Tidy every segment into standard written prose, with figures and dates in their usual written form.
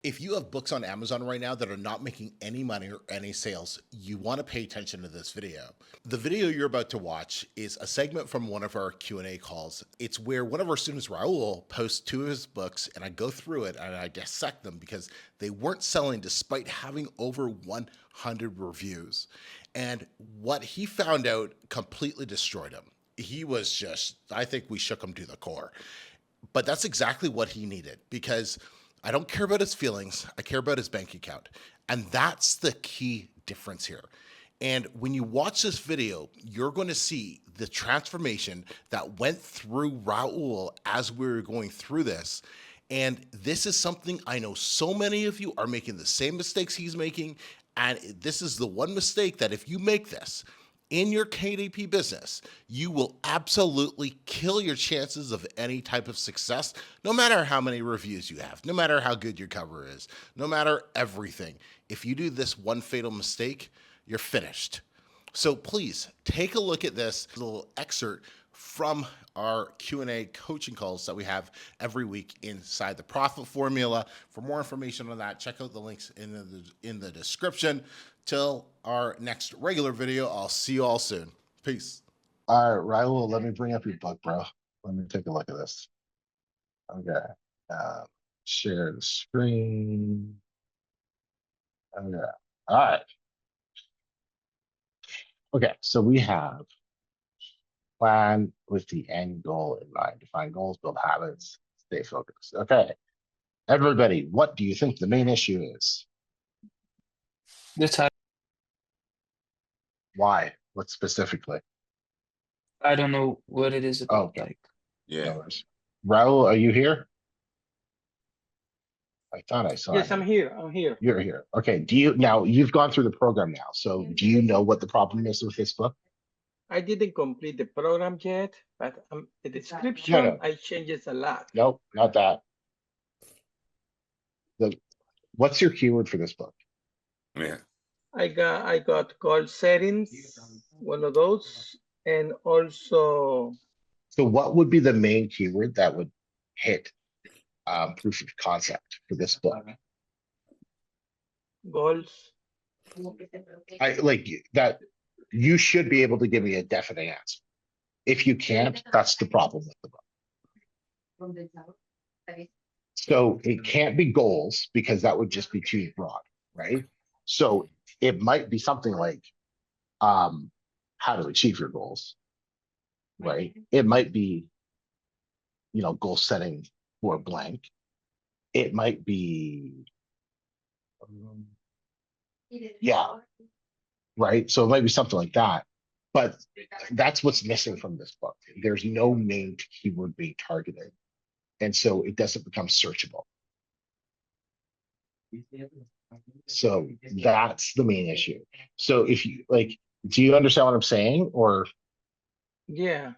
If you have books on Amazon right now that are not making any money or any sales, you want to pay attention to this video. The video you're about to watch is a segment from one of our Q&A calls. It's where one of our students, Raul, posts 2 of his books, and I go through it and I dissect them because they weren't selling despite having over 100 reviews. And what he found out completely destroyed him. He was just, I think we shook him to the core. But that's exactly what he needed, because I don't care about his feelings. I care about his bank account. And that's the key difference here. And when you watch this video, you're going to see the transformation that went through Raul as we were going through this. And this is something I know so many of you are making the same mistakes he's making. And this is the one mistake that if you make this, in your KDP business, you will absolutely kill your chances of any type of success, no matter how many reviews you have, no matter how good your cover is, no matter everything. If you do this one fatal mistake, you're finished. So please take a look at this little excerpt from our Q&A coaching calls that we have every week inside the Profit Formula. For more information on that, check out the links in the description. Till our next regular video, I'll see you all soon. Peace. All right, Raul, let me bring up your book, bro. Let me take a look at this. Okay. Share the screen. Okay. All right. Okay, so we have plan with the end goal in mind. Define goals, build habits, stay focused. Okay. Everybody, what do you think the main issue is? The title. Why? What specifically? I don't know what it is about. Okay. Like, No Yeah. worries. Raul, are you here? I thought I saw Yes, him. I'm here. I'm here. You're here. Okay. Do you now you've gone through the program now? So do you know what the problem is with this book? I didn't complete the program yet, but the description No. I changed a lot. Nope, not that. What's your keyword for this book? Yeah. I got goal settings, one of those, and also So what would be the main keyword that would hit proof of concept for this book? goals. I like that. You should be able to give me a definite answer. If you can't, that's the problem with the book. So it can't be goals because that would just be too broad, right? So it might be something like how to achieve your goals, right? It might be, goal setting for blank. It might be, yeah, right? So it might be something like that. But that's what's missing from this book. There's no main keyword being targeted. And so it doesn't become searchable. So that's the main issue. So if you do you understand what I'm saying? Or Yeah.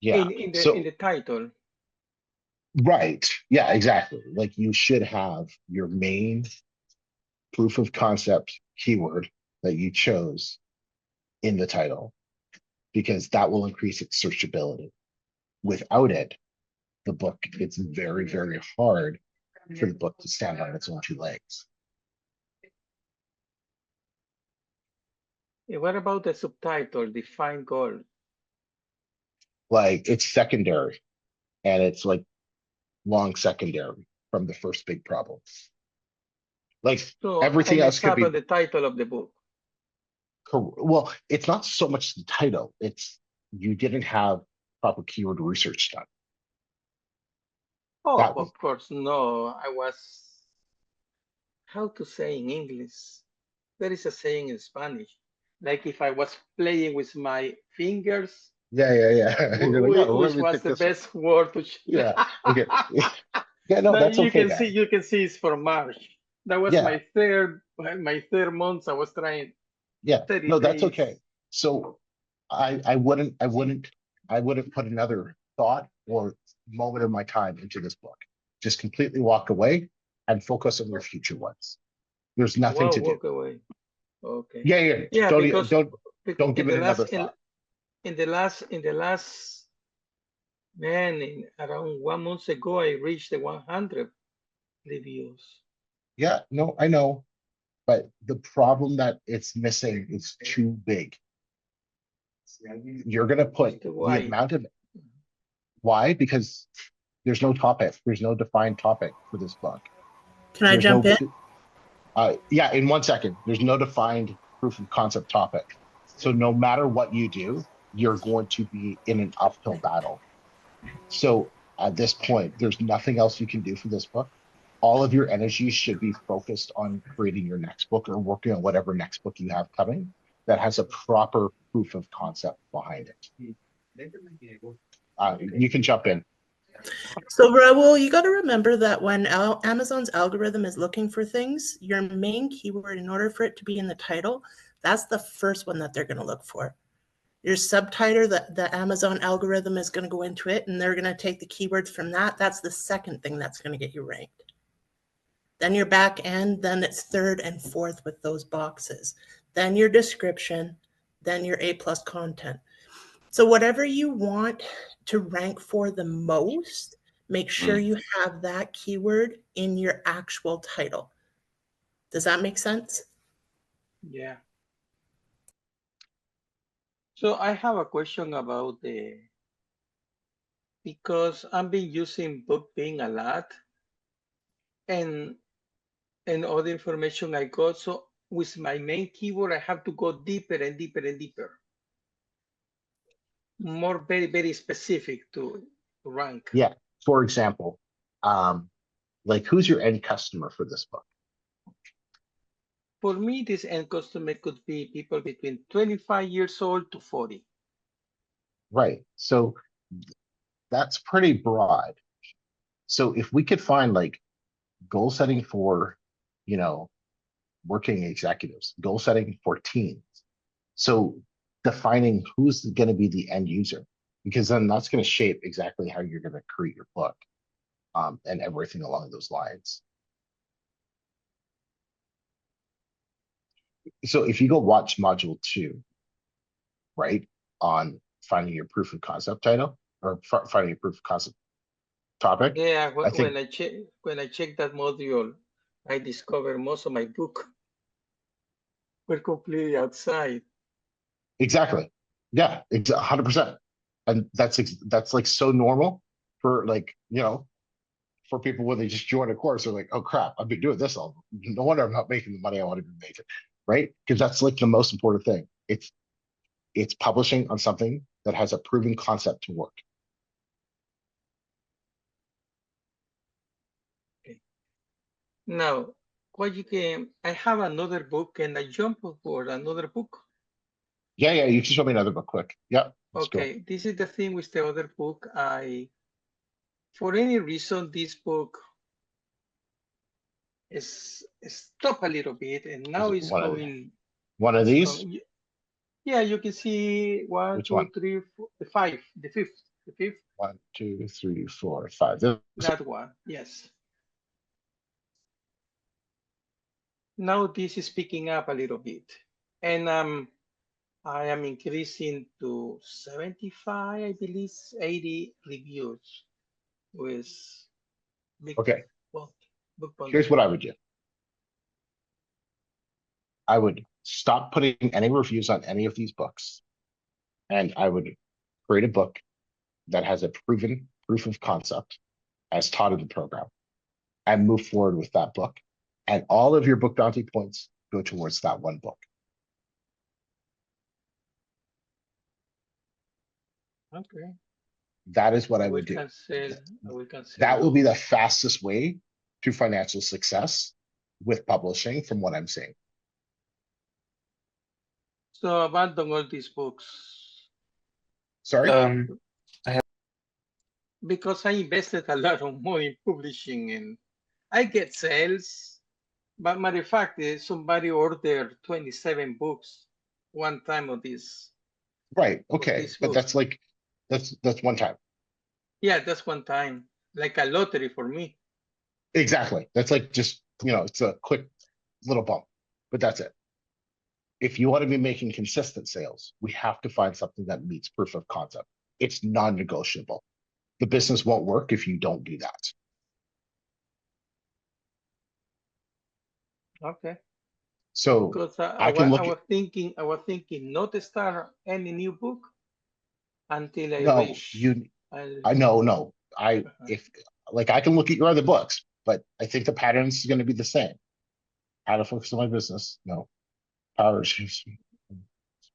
yeah. In So the title. right. Yeah, exactly. Like you should have your main proof of concept keyword that you chose in the title, because that will increase its searchability. Without it, the book, it's very, very hard for the book to stand on its own 2 legs. What about the subtitle, define goal? Like it's secondary, and it's like long secondary from the first big problem. Like So everything I else messed could up be on the title of the book. well, it's not so much the title, it's you didn't have proper keyword research done. Oh, That was of course, no. I was, how to say in English? There is a saying in Spanish, like if I was playing with my fingers, yeah. You're like, oh, let which me was pick the this one. best word to Yeah. Okay. Yeah, no, Now that's okay, man. you can see it's for March. That was Yeah. my third month. I was trying Yeah. 30 No, that's days. okay. So I wouldn't put another thought or moment of my time into this book. Just completely walk away and focus on your future ones. There's nothing Wow, to do. walk away. Okay. Yeah. Yeah, Don't because don't give in it the another last thought. in the last man, around 1 month ago, I reached the 100 reviews. Yeah, no, I know. But the problem that it's missing is too big. You're gonna put the Why? amount of, why? Because there's no topic. There's no defined topic for this book. Can I There's jump no, in? yeah, in 1 second, there's no defined proof of concept topic. So no matter what you do, you're going to be in an uphill battle. So at this point, there's nothing else you can do for this book. All of your energy should be focused on creating your next book or working on whatever next book you have coming that has a proper proof of concept behind it. You can jump in. So, Raul, you got to remember that when Amazon's algorithm is looking for things, your main keyword, in order for it to be in the title, that's the first one that they're going to look for. Your subtitle, the Amazon algorithm is going to go into it, and they're going to take the keywords from that. That's the second thing that's going to get you ranked. Then your back end, then it's third and fourth with those boxes. Then your description, then your A+ content. So whatever you want to rank for the most, make sure you have that keyword in your actual title. Does that make sense? Yeah. So I have a question about because I've been using BookBean a lot and other information I got. So with my main keyword, I have to go deeper and deeper and deeper. More very, very specific to rank. Yeah. For example, like who's your end customer for this book? For me, this end customer could be people between 25 years old to 40. Right. So that's pretty broad. So if we could find like goal setting for, working executives, goal setting for teens. So defining who's going to be the end user, because then that's going to shape exactly how you're going to create your book, and everything along those lines. So if you go watch module 2, right, on finding your proof of concept title or finding your proof of concept topic, Yeah, I think when I check that module, I discovered most of my book were completely outside. exactly, yeah, it's 100%, and that's like so normal for like for people when they just join a course. They're like, oh crap, I've been doing this all. No wonder I'm not making the money I want to be making, right? Because that's like the most important thing. It's publishing on something that has a proven concept to work. Okay. Now, what you can, I have another book and I jump for another book. Yeah, you can show me another book quick. Yeah, let's go. Okay, this is the thing with the other book. For any reason, this book is stopped a little bit, and Is now it it's going. one of It's these? coming. Yeah, you can see one, Which 2, one? 3, 4, the 5, the fifth. 1, 2, 3, 4, 5. That one, yes. Now this is picking up a little bit, and I am increasing to 75, I believe, 80 reviews with big Okay, book bundle. here's what I would do. I would stop putting any reviews on any of these books, and I would create a book that has a proven proof of concept as taught in the program, and move forward with that book. And all of your book bounty points go towards that one book. Okay. That is what I I will would do. cancel. I will cancel. That will be the fastest way to financial success with publishing, from what I'm seeing. So abandon all these books Sorry? because I invested a lot of money in publishing and I get sales. But matter of fact, somebody ordered 27 books one time of this. Right. Okay. This But book. that's like, that's one time. Yeah, that's one time, like a lottery for me. Exactly. That's like just, it's a quick little bump, but that's it. If you want to be making consistent sales, we have to find something that meets proof of concept. It's non-negotiable. The business won't work if you don't do that. Okay. So Because I can look I at, was thinking not to start any new book until I no, reach. I know, no, Uh-huh. if, like, I can look at your other books, but I think the pattern is going to be the same. How to focus on my business, no. Power issues,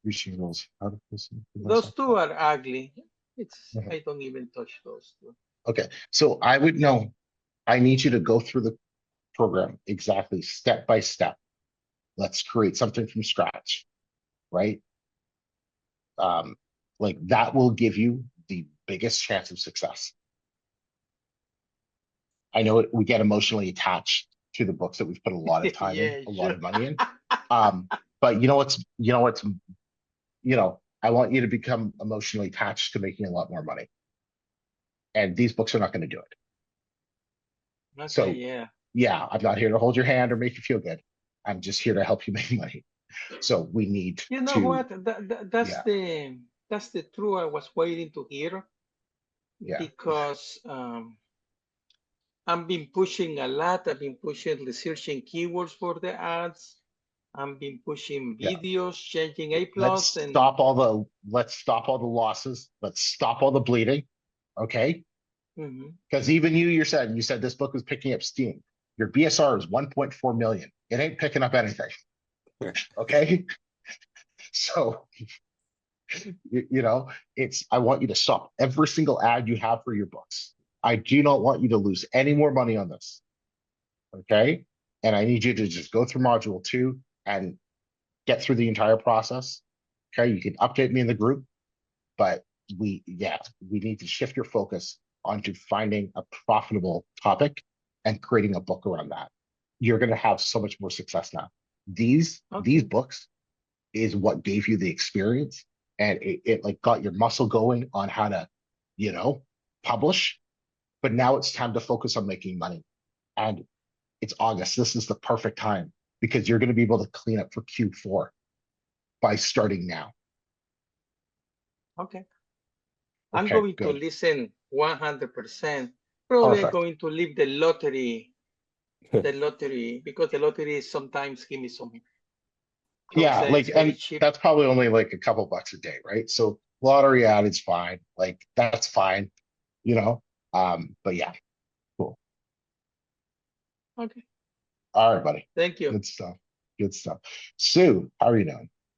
reaching goals, how to focus on Those myself. two are ugly. It's Mhm. I don't even touch those two. Okay, so I would know, I need you to go through the program exactly step by step. Let's create something from scratch, right? Like that will give you the biggest chance of success. I know we get emotionally attached to the books that we've put a lot of time in, Yeah, a lot sure. of money in. But I want you to become emotionally attached to making a lot more money. And these books are not going to do it. Okay, So yeah. yeah, I'm not here to hold your hand or make you feel good. I'm just here to help you make money. So we need You know to, what? That's yeah, the truth I was waiting to hear yeah, because I've been pushing a lot. I've been pushing researching keywords for the ads. I've been pushing yeah. videos, changing A Let's plus, and stop all the, let's stop all the losses. Let's stop all the bleeding. Okay. mhm. Because even you said this book was picking up steam. Your BSR is 1.4 million. It ain't picking up anything. Okay. So, I want you to stop every single ad you have for your books. I do not want you to lose any more money on this. Okay. And I need you to just go through module 2 and get through the entire process. Okay. You can update me in the group, but we need to shift your focus onto finding a profitable topic and creating a book around that. You're going to have so much more success now. These Okay, books is what gave you the experience, and it like got your muscle going on how to, publish. But now it's time to focus on making money. And it's August. This is the perfect time because you're going to be able to clean up for Q4 by starting now. okay. I'm Okay, going to good. listen 100%. Probably I'm Perfect. going to leave the lottery, because the lottery sometimes give me some Yeah, because like, it's very and cheap. that's probably only like a couple bucks a day, right? So lottery ad is fine. Like that's fine, you know. But yeah, cool. Okay, All right, buddy. thank you. Good stuff. Good stuff. Sue, how are you doing?